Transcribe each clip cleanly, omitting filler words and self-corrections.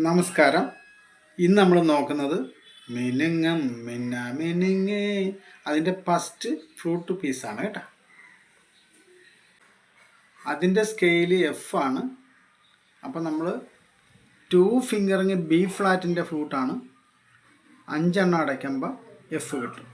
നമസ്കാരം. ഇന്ന് നമ്മൾ നോക്കുന്നത് മിനുങ്ങം മിന്ന മിനുങ്ങേ, അതിൻ്റെ ഫസ്റ്റ് ഫ്ലൂട്ട് പീസാണ് കേട്ടോ. അതിൻ്റെ സ്കെയില് എഫ് ആണ്. അപ്പം നമ്മൾ 2 ഫിംഗറിങ് ബി ഫ്ലാറ്റിൻ്റെ ഫ്ലൂട്ടാണ്. 5 എണ്ണം അടയ്ക്കുമ്പോൾ എഫ് കിട്ടും.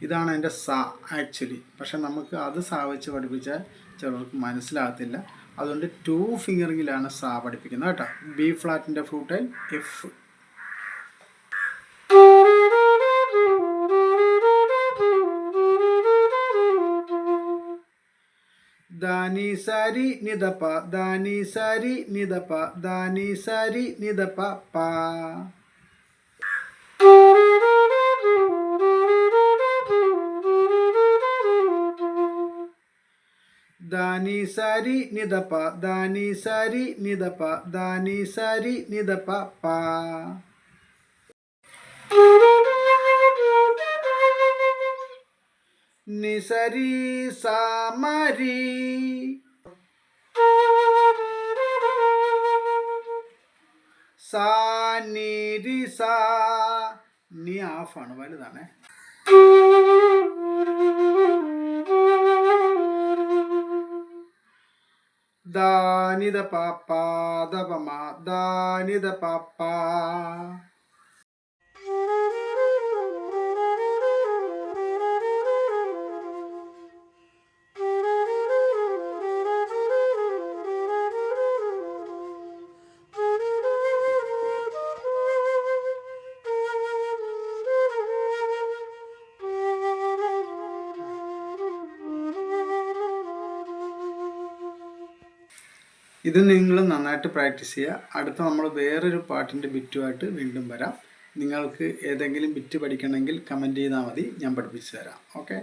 ഇതാണ് അതിൻ്റെ സാ ആക്ച്വലി. പക്ഷെ നമുക്ക് അത് സാ വെച്ച് പഠിപ്പിച്ചാൽ ചിലർക്ക് മനസ്സിലാകത്തില്ല. അതുകൊണ്ട് 2 ഫിംഗറിങ്ങിലാണ് സാ പഠിപ്പിക്കുന്നത് കേട്ടോ. ബി ഫ്ലാറ്റിൻ്റെ ഫ്ലൂട്ട് എഫ്. ദാനി സാരി നിദപ ദാനി സാരി നിദപ ദാനി സാരി നിദപ പാ. ദാനി സാരി നിദപ ദാനി സാരി നിദപ ദാനി സാരി നിദപ പാ. നിസരി സാമരി സാ നിരി സാ. നീ ആഫാണ്, വലുതാണ്. ദാനിദ പാപ്പ ദപമ ദാനിദ പാപ്പ. ഇത് നിങ്ങൾ നന്നായിട്ട് പ്രാക്ടീസ് ചെയ്യുക. അടുത്ത നമ്മൾ വേറൊരു പാട്ടിൻ്റെ ബിറ്റുമായിട്ട് വീണ്ടും വരാം. നിങ്ങൾക്ക് ഏതെങ്കിലും ബിറ്റ് പഠിക്കണമെങ്കിൽ കമൻറ്റ് ചെയ്താൽ മതി, ഞാൻ പഠിപ്പിച്ചു തരാം. ഓക്കെ.